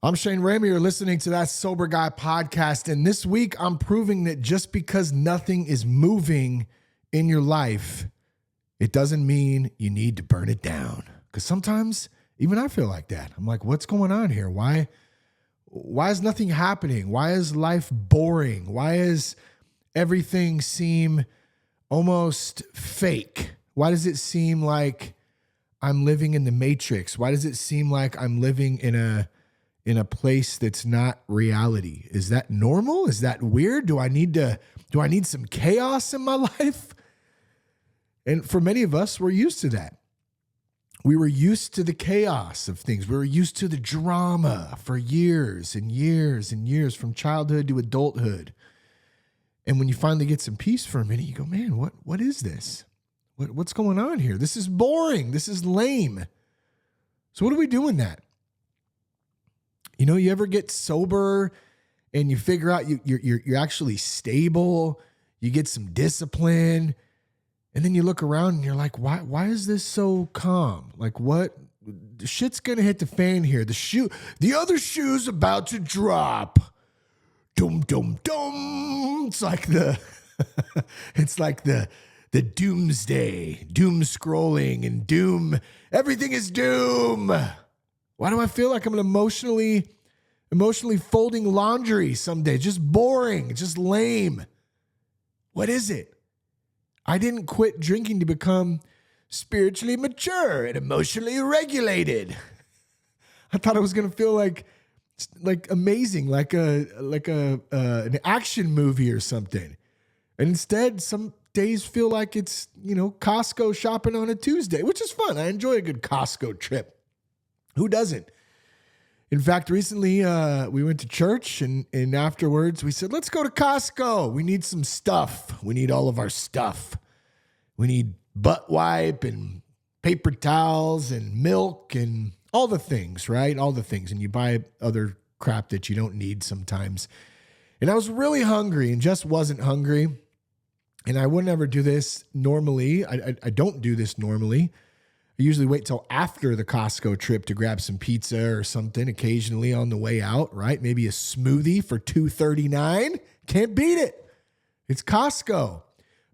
I'm Shane Ramey. You're listening to That Sober Guy podcast. And this week, I'm proving that just because nothing is moving in your life, it doesn't mean you need to burn it down. Because sometimes even I feel like that. I'm like, what's going on here? Why is nothing happening? Why is life boring? Why does everything seem almost fake? Why does it seem like I'm living in the Matrix? Why does it seem like I'm living in a place that's not reality? Is that normal? Is that weird? Do I need some chaos in my life? And for many of us, we're used to that. We were used to the chaos of things. We were used to the drama for years and years and years, from childhood to adulthood. And when you finally get some peace for a minute, you go, man, what is this? What's going on here? This is boring. This is lame. So what do we do in that? You know, you ever get sober and you figure out you're actually stable, you get some discipline, and then you look around and you're like, why is this so calm? Like, what? The shit's gonna hit the fan here. The other shoe's about to drop. Dum dum dum. It's like the doomsday, doom scrolling and doom. Everything is doom. Why do I feel like I'm emotionally folding laundry someday? Just boring, just lame. What is it? I didn't quit drinking to become spiritually mature and emotionally regulated. I thought I was gonna feel like amazing, like an action movie or something. And instead, some days feel like it's, Costco shopping on a Tuesday, which is fun. I enjoy a good Costco trip. Who doesn't? In fact, recently we went to church and afterwards we said, let's go to Costco. We need some stuff. We need all of our stuff. We need butt wipe and paper towels and milk and all the things, right? All the things. And you buy other crap that you don't need sometimes. And I was really hungry and just wasn't hungry. And I would never do this normally. I don't do this normally. I usually wait till after the Costco trip to grab some pizza or something occasionally on the way out, right? Maybe a smoothie for $2.39. Can't beat it. It's Costco.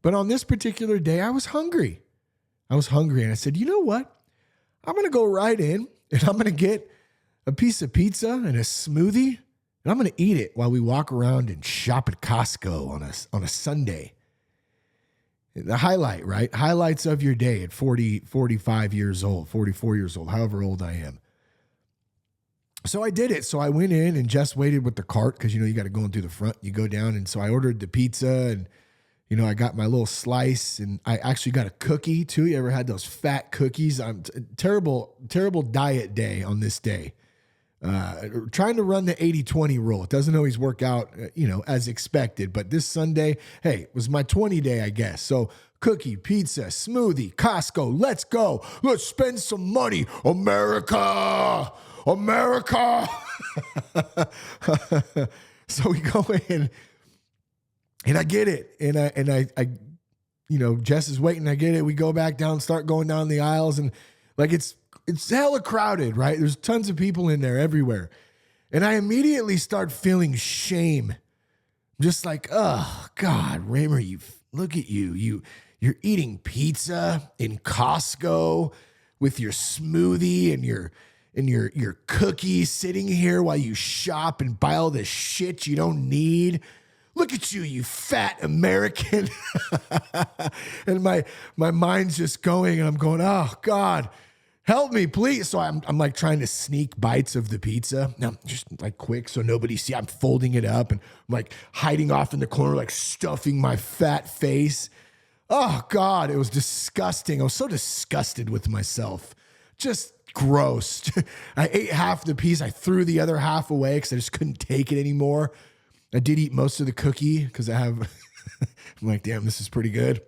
But on this particular day, I was hungry. And I said, you know what? I'm going to go right in and I'm going to get a piece of pizza and a smoothie and I'm going to eat it while we walk around and shop at Costco on a Sunday. The highlight, right? Highlights of your day at 40, 45 years old, 44 years old, however old I am. So I did it. So I went in and just waited with the cart because, you got to go in through the front. You go down. And so I ordered the pizza and, I got my little slice and I actually got a cookie too. You ever had those fat cookies? Terrible diet day on this day. Trying to run the 80-20 rule. It doesn't always work out, as expected. But this Sunday, hey, it was my 20 day, I guess. So cookie, pizza, smoothie, Costco, let's go. Let's spend some money. America. So we go in and I get it. And I Jess is waiting. I get it. We go back down, start going down the aisles and like it's hella crowded, right? There's tons of people in there everywhere. And I immediately start feeling shame. Just like, oh, God, Raymer, look at you. You're eating pizza in Costco with your smoothie and your cookie sitting here while you shop and buy all this shit you don't need. Look at you fat American. And my mind's just going and I'm going, oh, God. Help me, please. So I'm like trying to sneak bites of the pizza. Now, just like quick so nobody see. I'm folding it up and I'm like hiding off in the corner, like stuffing my fat face. Oh, God, it was disgusting. I was so disgusted with myself. Just gross. I ate half the piece. I threw the other half away because I just couldn't take it anymore. I did eat most of the cookie because I'm like, damn, this is pretty good.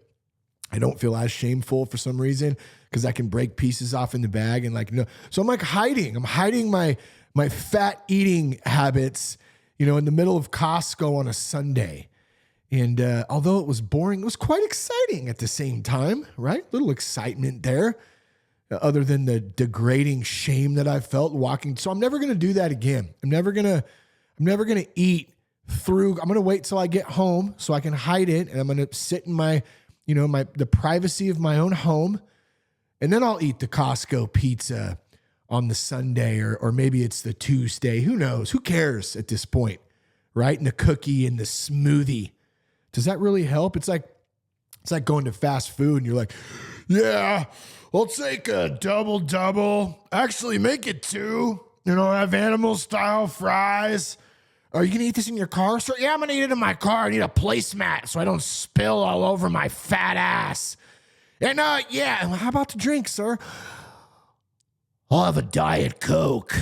I don't feel as shameful for some reason because I can break pieces off in the bag and like, no. So I'm like hiding. I'm hiding my fat eating habits, in the middle of Costco on a Sunday. And although it was boring, it was quite exciting at the same time, right? Little excitement there. other than the degrading shame that I felt walking. So I'm never going to do that again. I'm never going to eat through. I'm going to wait till I get home so I can hide it. And I'm going to sit in the privacy of my own home. And then I'll eat the Costco pizza on the Sunday, or maybe it's the Tuesday. Who knows? Who cares at this point, right? And the cookie and the smoothie. Does that really help? It's like going to fast food and you're like, yeah, I'll take a double. Actually, make it 2. Have animal style fries. Are you going to eat this in your car, sir? Yeah, I'm going to eat it in my car. I need a placemat so I don't spill all over my fat ass. And yeah, how about the drink, sir? I'll have a Diet Coke.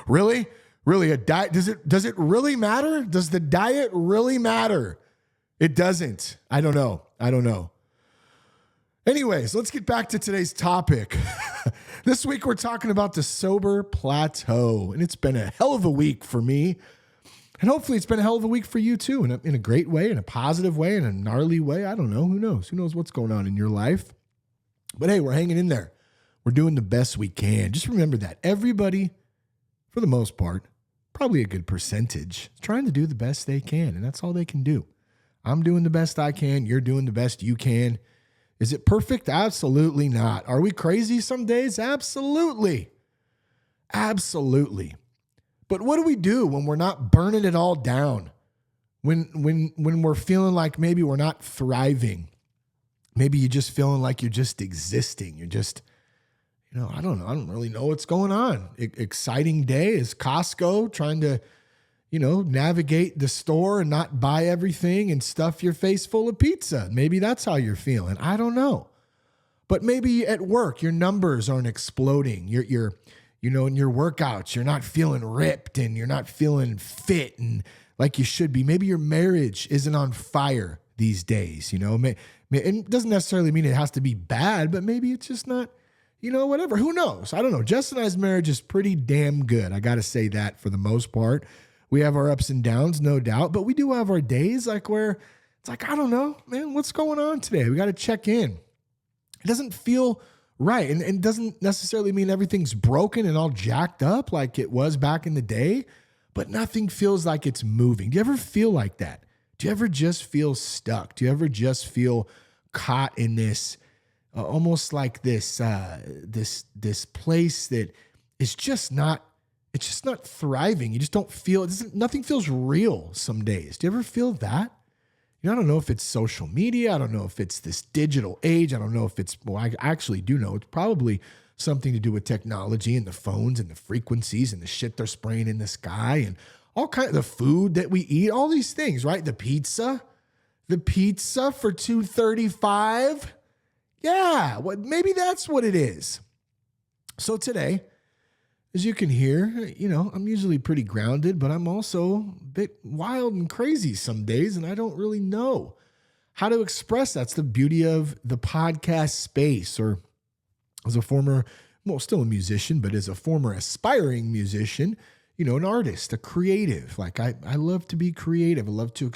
Really? Really, a diet? Does it really matter? Does the diet really matter? It doesn't. I don't know. Anyways, let's get back to today's topic. This week, we're talking about the sober plateau, and it's been a hell of a week for me. And hopefully it's been a hell of a week for you too, in a great way, in a positive way, in a gnarly way. I don't know. Who knows? Who knows what's going on in your life? But hey, we're hanging in there. We're doing the best we can. Just remember that everybody, for the most part, probably a good percentage, is trying to do the best they can, and that's all they can do. I'm doing the best I can. You're doing the best you can. Is it perfect? Absolutely not. Are we crazy some days? Absolutely. Absolutely. But what do we do when we're not burning it all down? When we're feeling like maybe we're not thriving? Maybe you're just feeling like you're just existing. You're just, I don't know. I don't really know what's going on. Exciting day is Costco trying to, navigate the store and not buy everything and stuff your face full of pizza. Maybe that's how you're feeling. I don't know. But maybe at work, your numbers aren't exploding. You're in your workouts, you're not feeling ripped and you're not feeling fit and like you should be. Maybe your marriage isn't on fire these days, it doesn't necessarily mean it has to be bad, but maybe it's just not, whatever. Who knows? I don't know. Jess and I's marriage is pretty damn good. I got to say that for the most part. We have our ups and downs, no doubt, but we do have our days where it's like, I don't know, man, what's going on today? We got to check in. It doesn't feel right. And it doesn't necessarily mean everything's broken and all jacked up like it was back in the day, but nothing feels like it's moving. Do you ever feel like that? Do you ever just feel stuck? Do you ever just feel caught in this, almost like this place that is just not, it's just not thriving. You just don't feel, nothing feels real some days. Do you ever feel that? I don't know if it's social media. I don't know if it's this digital age. I don't know if it's, I actually do know it's probably something to do with technology and the phones and the frequencies and the shit they're spraying in the sky and all kind of the food that we eat, all these things, right? The pizza for $2.35. Yeah, maybe that's what it is. So today, as you can hear, I'm usually pretty grounded, but I'm also a bit wild and crazy some days, and I don't really know how to express that. That's the beauty of the podcast space, or as a former, still a musician, but as a former aspiring musician, an artist, a creative. Like I love to be creative. I like to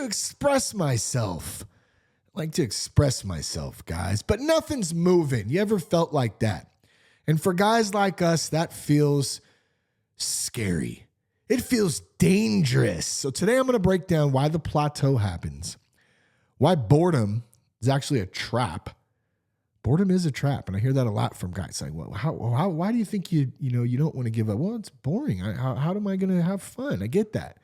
express myself. Guys, but nothing's moving. You ever felt like that? And for guys like us, that feels scary. It feels dangerous. So today I'm going to break down why the plateau happens, why boredom is actually a trap. Boredom is a trap. And I hear that a lot from guys saying, well, why do you think you don't want to give up? Well, it's boring. How am I going to have fun? I get that.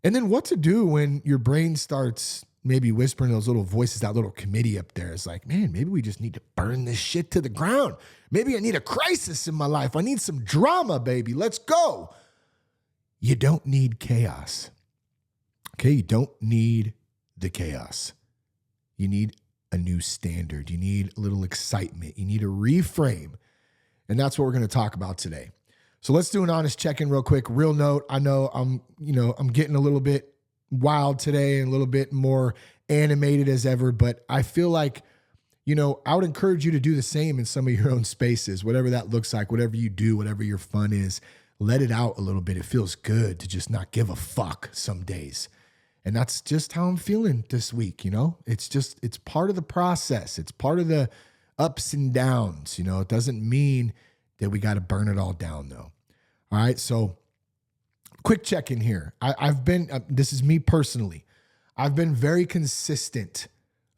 And then what to do when your brain starts maybe whispering those little voices, that little committee up there. It's like, man, maybe we just need to burn this shit to the ground. Maybe I need a crisis in my life. I need some drama, baby. Let's go. You don't need chaos. Okay, you don't need the chaos. You need a new standard. You need a little excitement. You need a reframe. And that's what we're going to talk about today. So let's do an honest check-in real quick. Real note, I know I'm getting a little bit wild today and a little bit more animated as ever, but I feel like, I would encourage you to do the same in some of your own spaces, whatever that looks like, whatever you do, whatever your fun is, let it out a little bit. It feels good to just not give a fuck some days. And that's just how I'm feeling this week. It's part of the process. It's part of the ups and downs. It doesn't mean that we got to burn it all down though. All right. So quick check in here. I've been, this is me personally. I've been very consistent.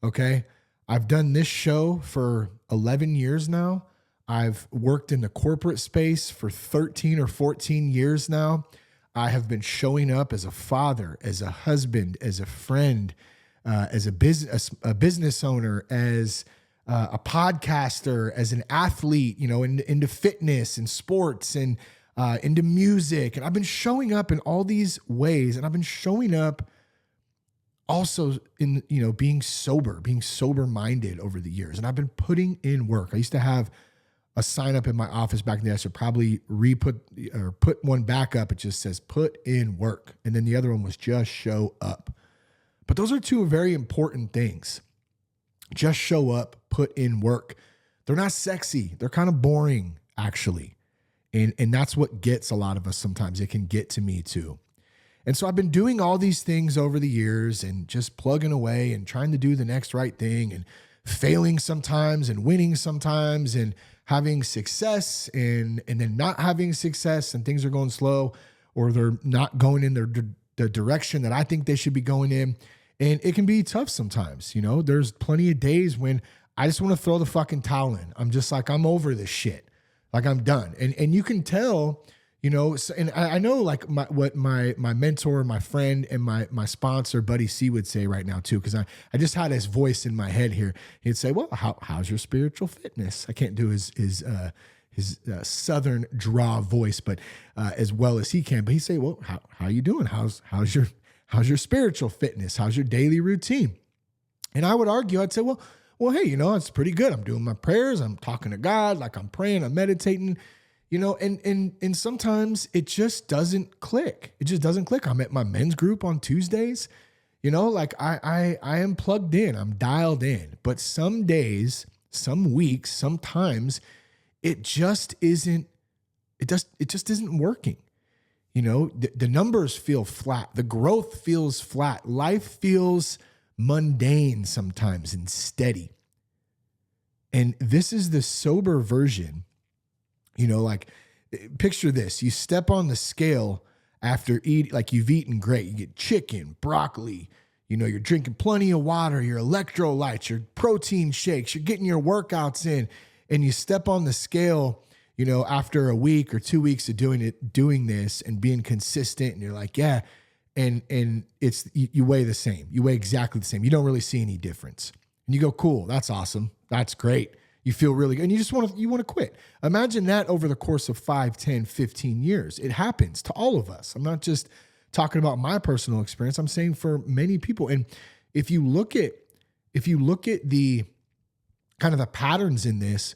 Okay. I've done this show for 11 years now. I've worked in the corporate space for 13 or 14 years now. I have been showing up as a father, as a husband, as a friend, as a business owner, as a podcaster, as an athlete, into fitness and sports and into music. And I've been showing up in all these ways, and I've been showing up also in, being sober-minded over the years. And I've been putting in work. I used to have a sign up in my office back in the day. I should probably put one back up. It just says put in work. And then the other one was just show up. But those are two very important things. Just show up, put in work. They're not sexy. They're kind of boring, actually. And that's what gets a lot of us sometimes. It can get to me too. And so I've been doing all these things over the years and just plugging away and trying to do the next right thing and failing sometimes and winning sometimes and having success and then not having success, and things are going slow or they're not going in the direction that I think they should be going in. And it can be tough sometimes. There's plenty of days when I just want to throw the fucking towel in. I'm just like, I'm over this shit. Like, I'm done. And you can tell, and I know like what my mentor, my friend, and my sponsor, Buddy C, would say right now too, because I just had his voice in my head here. He'd say, well, how's your spiritual fitness? I can't do his southern draw voice, but as well as he can. But he'd say, well, how you doing? How's your spiritual fitness? How's your daily routine? And I would argue, I'd say, well, hey, it's pretty good. I'm doing my prayers. I'm talking to God, like I'm praying, I'm meditating, and sometimes it just doesn't click. It just doesn't click. I'm at my men's group on Tuesdays, like I am plugged in, I'm dialed in, but some days, some weeks, sometimes it just isn't working. The numbers feel flat. The growth feels flat. Life feels mundane sometimes and steady. And this is the sober version. Like, picture this. You step on the scale after eating, like you've eaten great. You get chicken, broccoli, you're drinking plenty of water, your electrolytes, your protein shakes, you're getting your workouts in, and you step on the scale, after a week or 2 weeks of doing this and being consistent, and you're like, yeah. And it's, you weigh the same. You weigh exactly the same. You don't really see any difference. And you go, cool, that's awesome. That's great. You feel really good. And you want to quit. Imagine that over the course of 5, 10, 15 years. It happens to all of us. I'm not just talking about my personal experience. I'm saying for many people. And if you look at the kind of the patterns in this,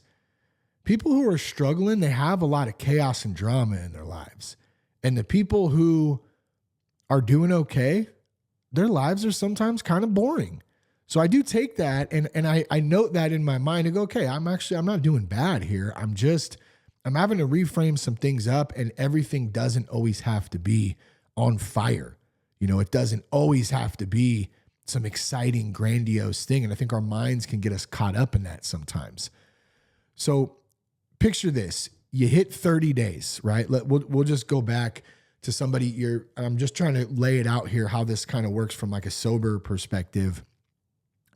people who are struggling, they have a lot of chaos and drama in their lives. And the people who are doing okay, their lives are sometimes kind of boring. So I do take that and I note that in my mind and go, okay, I'm not doing bad here. I'm having to reframe some things up, and everything doesn't always have to be on fire. It doesn't always have to be some exciting, grandiose thing. And I think our minds can get us caught up in that sometimes. So picture this, you hit 30 days, right? We'll just go back to somebody I'm just trying to lay it out here, how this kind of works from like a sober perspective.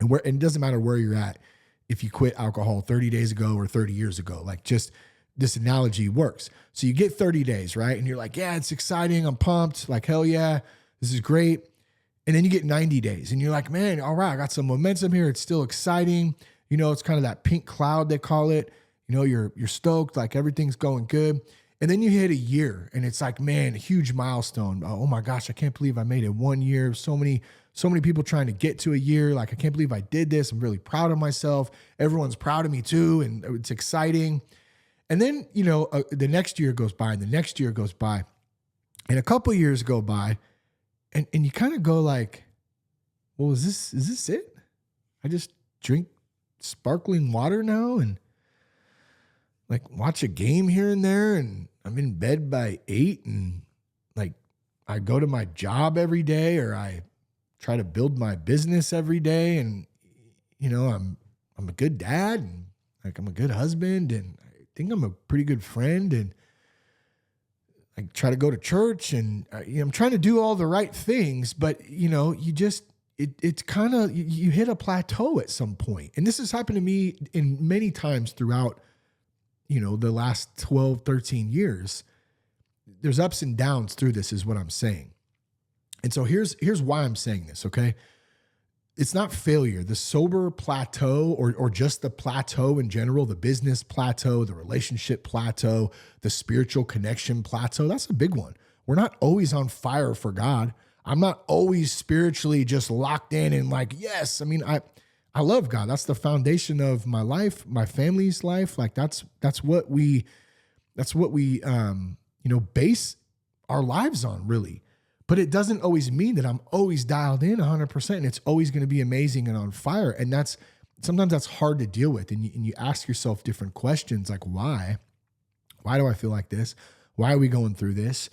And it doesn't matter where you're at. If you quit alcohol 30 days ago or 30 years ago, like, just this analogy works. So you get 30 days, right? And you're like, yeah, it's exciting. I'm pumped. Like, hell yeah, this is great. And then you get 90 days and you're like, man, all right, I got some momentum here. It's still exciting. It's kind of that pink cloud, they call it. You're stoked, like everything's going good. And then you hit a year and it's like, man, a huge milestone. Oh my gosh, I can't believe I made it 1 year. So many people trying to get to a year. Like, I can't believe I did this. I'm really proud of myself. Everyone's proud of me too. And it's exciting. And then, the next year goes by and the next year goes by and a couple years go by and you kind of go like, well, is this it? I just drink sparkling water now and like watch a game here and there, and I'm in bed by 8, and like I go to my job every day, or I try to build my business every day, and I'm a good dad, and Like I'm a good husband and I think I'm a pretty good friend and I try to go to church and I'm trying to do all the right things, but it's kind of, you hit a plateau at some point. And this has happened to me in many times throughout, the last 12, 13 years. There's ups and downs through this is what I'm saying. And so here's why I'm saying this. Okay. It's not failure. The sober plateau or just the plateau in general, the business plateau, the relationship plateau, the spiritual connection plateau, that's a big one. We're not always on fire for God. I'm not always spiritually just locked in and like, yes. I mean, I love God. That's the foundation of my life, my family's life. Like that's what we base our lives on, really. But it doesn't always mean that I'm always dialed in 100% and it's always going to be amazing and on fire. And sometimes that's hard to deal with. And you ask yourself different questions like, why? Why do I feel like this? Why are we going through this?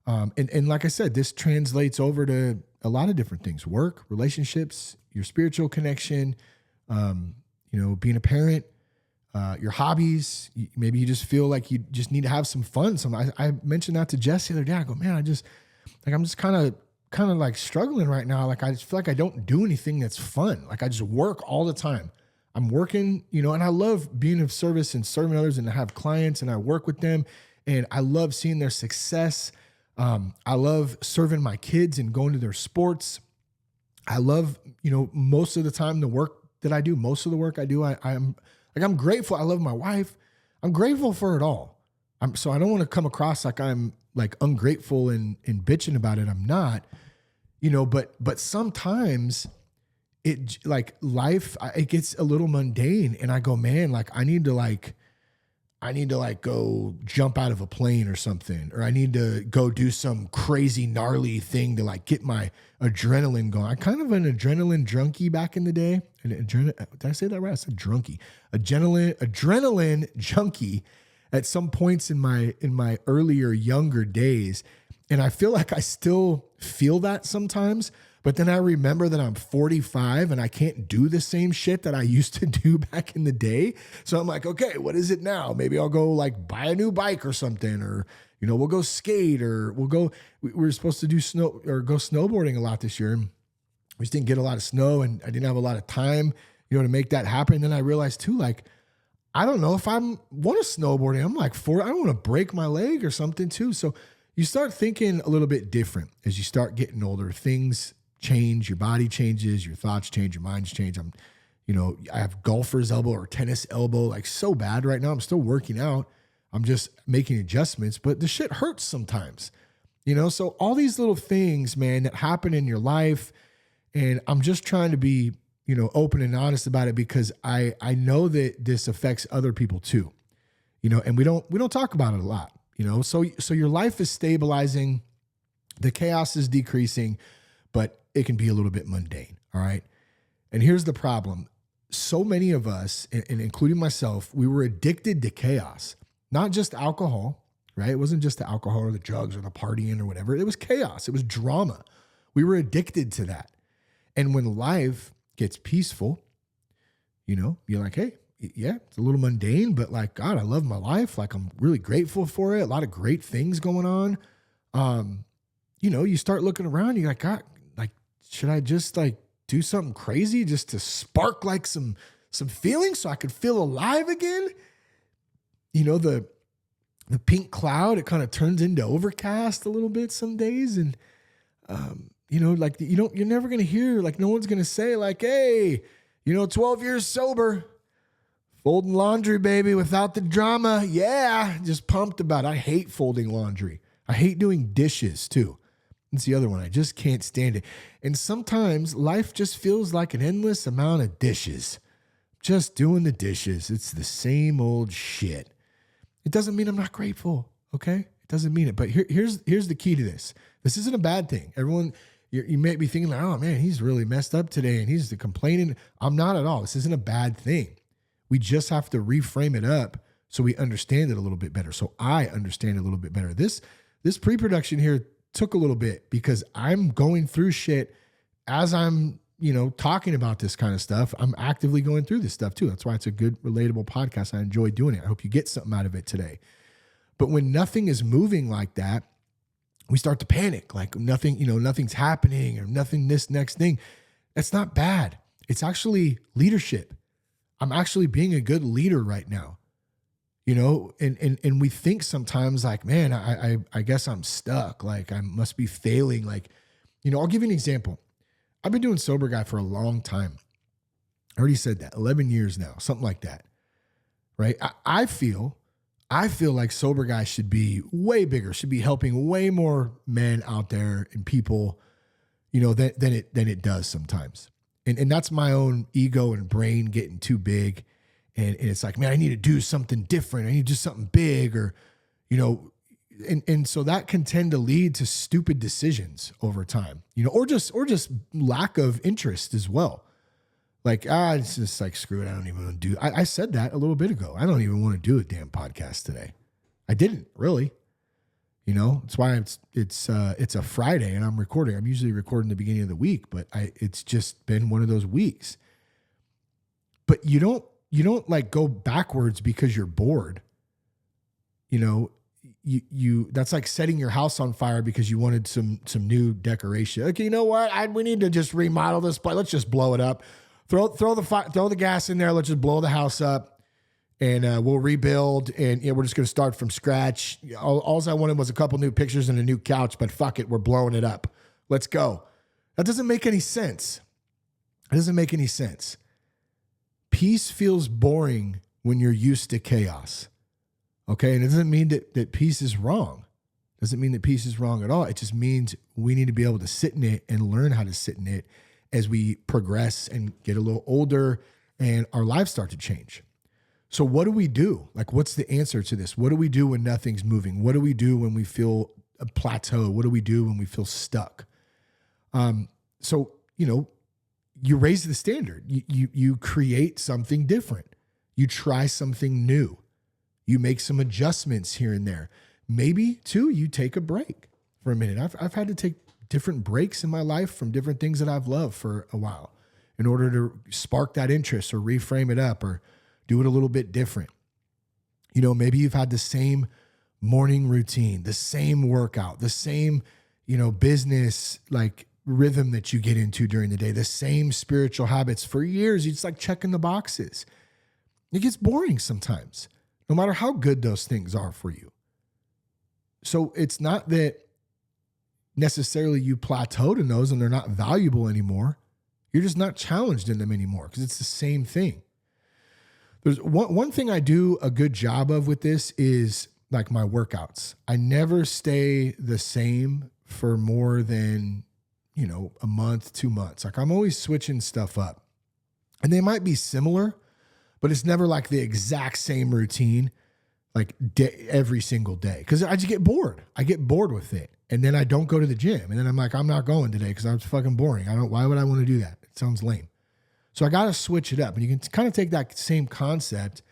And like I said, this translates over to a lot of different things: work, relationships, your spiritual connection, being a parent, your hobbies. Maybe you just feel like you just need to have some fun. I mentioned that to Jess the other day. I go, man, I'm just kind of like struggling right now. Like I just feel like I don't do anything that's fun. Like I just work all the time. I'm working, and I love being of service and serving others and I have clients and I work with them and I love seeing their success. I love serving my kids and going to their sports. I love, most of the time the work that I do, most of the work I do, I'm grateful. I love my wife. I'm grateful for it all. So I don't want to come across like I'm like ungrateful and bitching about it. I'm not, but sometimes it like life, it gets a little mundane and I go, man, like I need to go jump out of a plane or something, or I need to go do some crazy gnarly thing to like get my adrenaline going. I'm kind of an adrenaline junkie back in the day. Did I say that right? I said drunkie. Adrenaline junkie at some points in my earlier younger days. And I feel like I still feel that sometimes, but then I remember that I'm 45 and I can't do the same shit that I used to do back in the day. So I'm like, okay, what is it now? Maybe I'll go like buy a new bike or something, or, we'll go skate, or we were supposed to do go snowboarding a lot this year. We just didn't get a lot of snow and I didn't have a lot of time, to make that happen. And then I realized too, like, I don't know if I want to snowboarding. I'm like, I don't want to break my leg or something too. So you start thinking a little bit different as you start getting older. Things change, your body changes, your thoughts change, your minds change. I have golfer's elbow or tennis elbow, like so bad right now. I'm still working out. I'm just making adjustments, but the shit hurts sometimes, so all these little things, man, that happen in your life. And I'm just trying to be, open and honest about it because I know that this affects other people too, and we don't talk about it a lot, so your life is stabilizing, the chaos is decreasing, but it can be a little bit mundane. All right. And here's the problem. So many of us, and including myself, we were addicted to chaos, not just alcohol, right? It wasn't just the alcohol or the drugs or the partying or whatever. It was chaos. It was drama. We were addicted to that. And when life gets peaceful, you're like, hey, yeah, it's a little mundane, but like, God, I love my life. Like, I'm really grateful for it. A lot of great things going on. You start looking around, you're like, God, like, should I just like do something crazy just to spark like some feelings so I could feel alive again? The pink cloud, it kind of turns into overcast a little bit some days. And, like you're never going to hear, like no one's going to say like, hey, 12 years sober, folding laundry, baby, without the drama. Yeah. Just pumped about it. I hate folding laundry. I hate doing dishes too. It's the other one. I just can't stand it. And sometimes life just feels like an endless amount of dishes. Just doing the dishes. It's the same old shit. It doesn't mean I'm not grateful. Okay. It doesn't mean it. But here's the key to this. This isn't a bad thing. Everyone, you may be thinking like, oh man, he's really messed up today and he's complaining. I'm not at all. This isn't a bad thing. We just have to reframe it up so we understand it a little bit better. So I understand it a little bit better. This pre-production here took a little bit because I'm going through shit as I'm talking about this kind of stuff, I'm actively going through this stuff too. That's why it's a good, relatable podcast. I enjoy doing it. I hope you get something out of it today. But when nothing is moving like that, we start to panic, like nothing's happening or nothing, this next thing. That's not bad. It's actually leadership. I'm actually being a good leader right now. And we think sometimes like, man, I guess I'm stuck. Like I must be failing. Like, I'll give you an example. I've been doing Sober Guy for a long time. I already said that, 11 years now, something like that, right? I feel like Sober Guy should be way bigger, should be helping way more men out there and people, than it does sometimes. And that's my own ego and brain getting too big. And it's like, man, I need to do something different. I need to do something big or, and so that can tend to lead to stupid decisions over time, or just lack of interest as well. Like, it's just like, screw it. I don't even want to do, I said that a little bit ago. I don't even want to do a damn podcast today. I didn't really, it's why it's a Friday and I'm recording. I'm usually recording the beginning of the week, but it's just been one of those weeks. But you don't like go backwards because you're bored. That's like setting your house on fire because you wanted some new decoration. Okay, you know what? We need to just remodel this place. Let's just blow it up. Throw the gas in there. Let's just blow the house up, and we'll rebuild. And we're just going to start from scratch. All I wanted was a couple new pictures and a new couch, but fuck it, we're blowing it up. Let's go. That doesn't make any sense. It doesn't make any sense. Peace feels boring when you're used to chaos. Okay. And it doesn't mean that peace is wrong. It doesn't mean that peace is wrong at all. It just means we need to be able to sit in it and learn how to sit in it as we progress and get a little older and our lives start to change. So what do we do? Like, what's the answer to this? What do we do when nothing's moving? What do we do when we feel a plateau? What do we do when we feel stuck? So, you raise the standard. You create something different. You try something new. You make some adjustments here and there. Maybe too, you take a break for a minute. I've had to take different breaks in my life from different things that I've loved for a while in order to spark that interest or reframe it up or do it a little bit different. Maybe you've had the same morning routine, the same workout, the same, business like rhythm that you get into during the day, the same spiritual habits for years. You just like checking the boxes. It gets boring sometimes, no matter how good those things are for you. So it's not that necessarily you plateaued in those and they're not valuable anymore. You're just not challenged in them anymore because it's the same thing. There's one thing I do a good job of with this is like my workouts. I never stay the same for more than, a month, 2 months. Like I'm always switching stuff up and they might be similar, but it's never like the exact same routine, like every single day. Cause I just get bored. I get bored with it. And then I don't go to the gym. And then I'm like, I'm not going today because I'm fucking boring. Why would I want to do that? It sounds lame. So I got to switch it up. And you can kind of take that same concept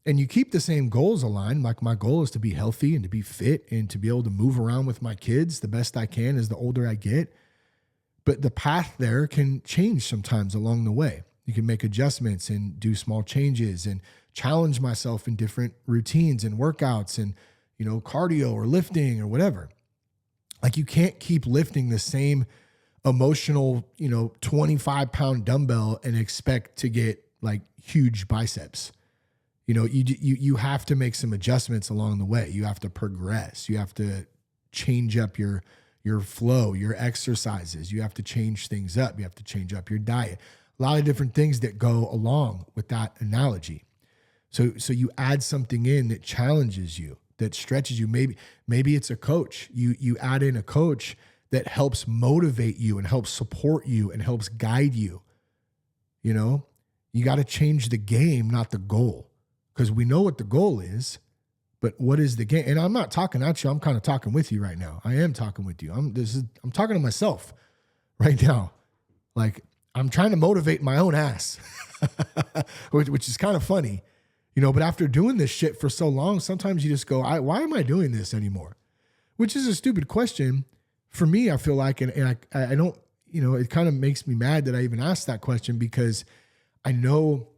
and you keep the same goals aligned. Like my goal is to be healthy and to be fit and to be able to move around with my kids the best I can as the older I get. But the path there can change sometimes along the way. You can make adjustments and do small changes and challenge myself in different routines and workouts and, cardio or lifting or whatever. Like you can't keep lifting the same emotional, 25-pound dumbbell and expect to get like huge biceps. You have to make some adjustments along the way. You have to progress. You have to change up your flow, your exercises. You have to change things up. You have to change up your diet. A lot of different things that go along with that analogy. So you add something in that challenges you, that stretches you. Maybe it's a coach. You add in a coach that helps motivate you and helps support you and helps guide you. You got to change the game, not the goal, because we know what the goal is, but what is the game? And I'm not talking at you. I'm kind of talking with you right now. I am talking with you. I'm talking to myself right now. Like I'm trying to motivate my own ass, which is kind of funny, but after doing this shit for so long, sometimes you just go, why am I doing this anymore? Which is a stupid question for me. I feel like, and I don't, it kind of makes me mad that I even asked that question, because I know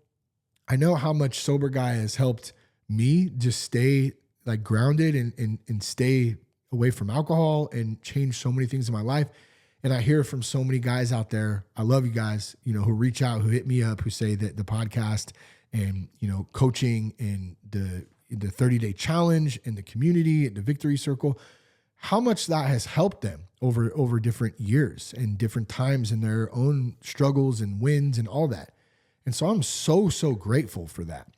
how much Sober Guy has helped me just stay like grounded and stay away from alcohol and change so many things in my life. And I hear from so many guys out there. I love you guys, who reach out, who hit me up, who say that the podcast and, coaching and the 30-day challenge and the community and the victory circle, how much that has helped them over different years and different times in their own struggles and wins and all that. And so I'm so, so grateful for that,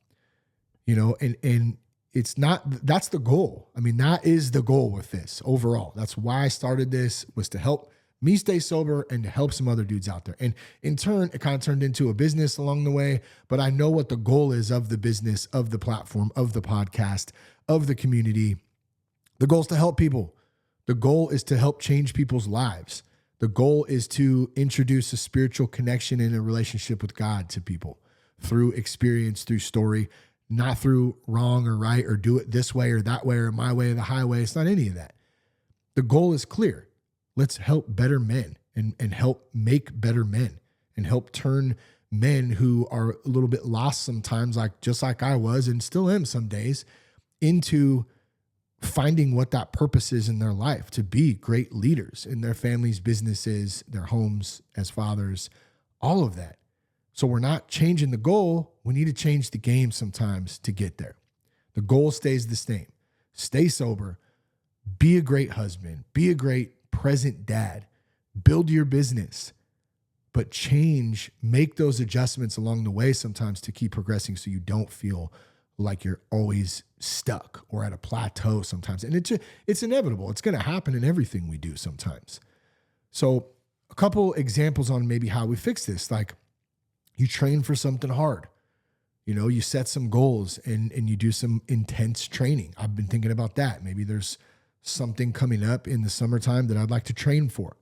and it's not, that's the goal. I mean, that is the goal with this overall. That's why I started this, was to help me stay sober and to help some other dudes out there. And in turn, it kind of turned into a business along the way, but I know what the goal is of the business, of the platform, of the podcast, of the community. The goal is to help people. The goal is to help change people's lives. The goal is to introduce a spiritual connection and a relationship with God to people through experience, through story, not through wrong or right, or do it this way or that way, or my way or the highway. It's not any of that. The goal is clear. Let's help better men and help make better men and help turn men who are a little bit lost sometimes, just like I was and still am some days, into finding what that purpose is in their life, to be great leaders in their families, businesses, their homes, as fathers, all of that. So we're not changing the goal. We need to change the game sometimes to get there. The goal stays the same. Stay sober, be a great husband, be a great present dad, build your business, but make those adjustments along the way sometimes to keep progressing, so you don't feel like you're always stuck or at a plateau sometimes. And it's inevitable. It's going to happen in everything we do sometimes. So a couple examples on maybe how we fix this, like you train for something hard. You set some goals and you do some intense training. I've been thinking about that. Maybe there's something coming up in the summertime that I'd like to train for.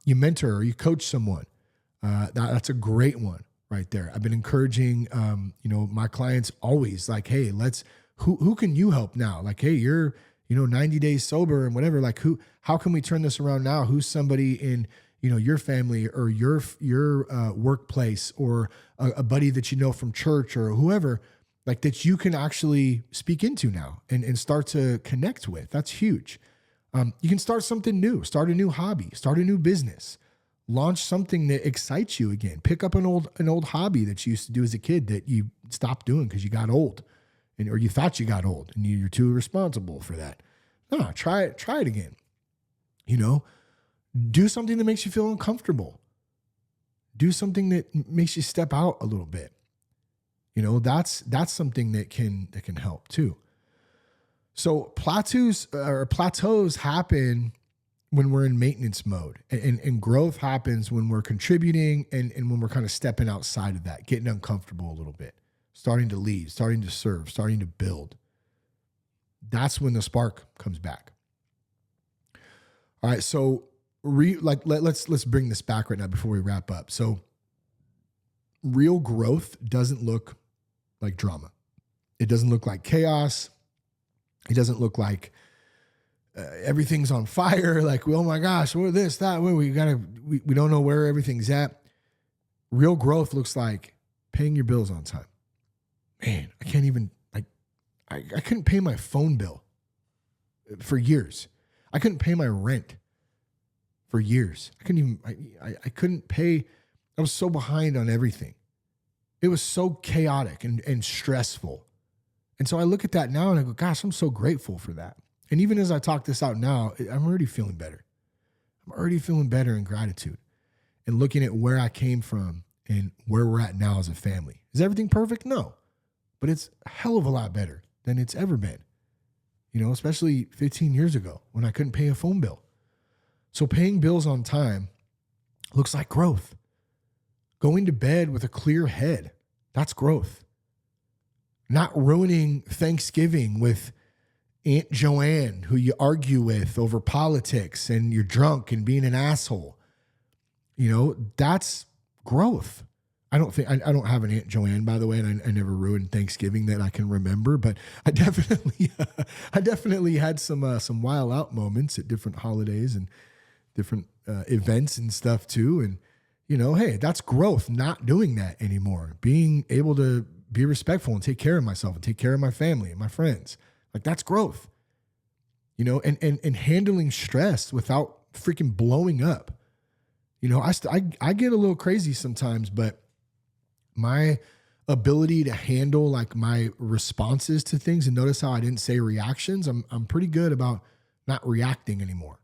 You mentor or you coach someone. That's a great one right there. I've been encouraging, my clients always like, hey, who can you help now? Like, hey, you're, 90 days sober and whatever, like how can we turn this around now? Who's somebody in, your family or your workplace, or a buddy that you know from church or whoever, like that you can actually speak into now and start to connect with. That's huge. You can start something new, start a new hobby, start a new business, launch something that excites you again. Pick up an old hobby that you used to do as a kid that you stopped doing because you got old, or you thought you got old and you're too responsible for that. No, try it again. Do something that makes you feel uncomfortable. Do something that makes you step out a little bit. That's something that can help too. So plateaus happen when we're in maintenance mode, and growth happens when we're contributing and when we're kind of stepping outside of that, getting uncomfortable a little bit, starting to lead, starting to serve, starting to build. That's when the spark comes back. All right. So let's bring this back right now before we wrap up. So real growth doesn't look like drama. It doesn't look like chaos. It doesn't look like everything's on fire. Like, oh my gosh, what this, that, we don't know where everything's at. Real growth looks like paying your bills on time. Man, I can't even, I couldn't pay my phone bill for years. I couldn't pay my rent for years. I couldn't pay. I was so behind on everything. It was so chaotic and stressful. And so I look at that now and I go, gosh, I'm so grateful for that. And even as I talk this out now, I'm already feeling better. I'm already feeling better in gratitude and looking at where I came from and where we're at now as a family. Is everything perfect? No, but it's a hell of a lot better than it's ever been, especially 15 years ago when I couldn't pay a phone bill. So paying bills on time looks like growth. Going to bed with a clear head, that's growth. Not ruining Thanksgiving with Aunt Joanne, who you argue with over politics, and you're drunk and being an asshole. That's growth. I don't have an Aunt Joanne, by the way, and I never ruined Thanksgiving that I can remember, but I definitely had some wild out moments at different holidays and different events and stuff too. And, hey, that's growth, not doing that anymore. Being able to be respectful and take care of myself and take care of my family and my friends. Like, that's growth, and handling stress without freaking blowing up. I get a little crazy sometimes, but my ability to handle like my responses to things, and notice how I didn't say reactions. I'm pretty good about not reacting anymore.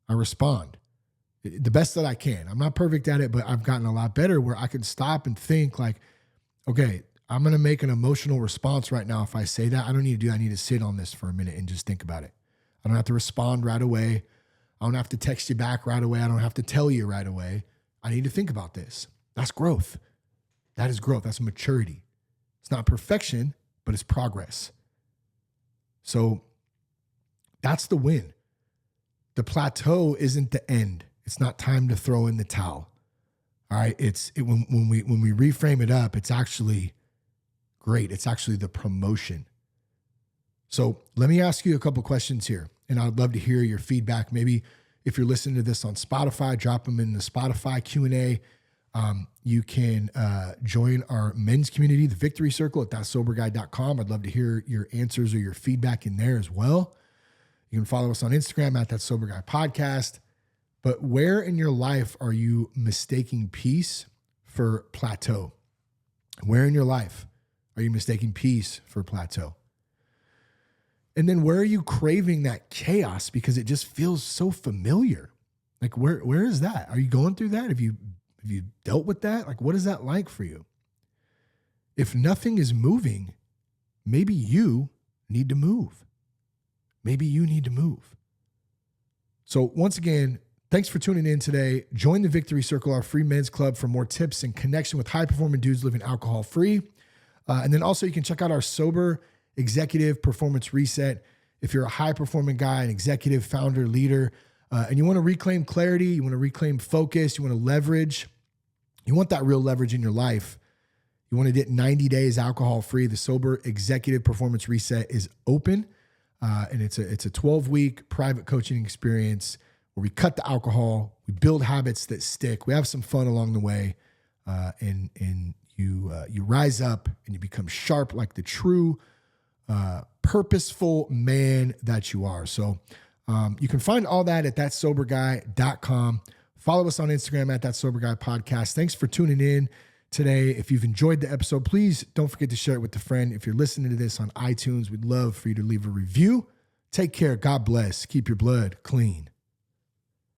I respond the best that I can. I'm not perfect at it, but I've gotten a lot better where I can stop and think like, okay, I'm going to make an emotional response right now. If I say that, I don't need to do that. I need to sit on this for a minute and just think about it. I don't have to respond right away. I don't have to text you back right away. I don't have to tell you right away. I need to think about this. That's growth. That is growth. That's maturity. It's not perfection, but it's progress. So that's the win. The plateau isn't the end. It's not time to throw in the towel. All right. When we reframe it up, it's actually great. It's actually the promotion. So let me ask you a couple questions here, and I'd love to hear your feedback. Maybe if you're listening to this on Spotify, drop them in the Spotify Q&A. You can join our men's community, the Victory Circle at thatsoberguy.com. I'd love to hear your answers or your feedback in there as well. You can follow us on Instagram at That Sober Guy Podcast. But where in your life are you mistaking peace for plateau? Where in your life are you mistaking peace for plateau? And then where are you craving that chaos because it just feels so familiar? Like where is that? Are you going through that? Have you dealt with that? Like, what is that like for you? If nothing is moving, maybe you need to move. Maybe you need to move. So once again, thanks for tuning in today. Join the Victory Circle, our free men's club, for more tips and connection with high-performing dudes living alcohol-free. And then also you can check out our Sober Executive Performance Reset. If you're a high-performing guy, an executive, founder, leader, and you want to reclaim clarity, you want to reclaim focus, you want to leverage, you want that real leverage in your life, you want to get 90 days alcohol-free, the Sober Executive Performance Reset is open. And it's a 12-week private coaching experience where we cut the alcohol, we build habits that stick, we have some fun along the way, and you rise up and you become sharp like the true purposeful man that you are. So you can find all that at thatsoberguy.com. Follow us on Instagram at That Sober Guy Podcast. Thanks for tuning in today. If you've enjoyed the episode, please don't forget to share it with a friend. If you're listening to this on iTunes, we'd love for you to leave a review. Take care. God bless. Keep your blood clean.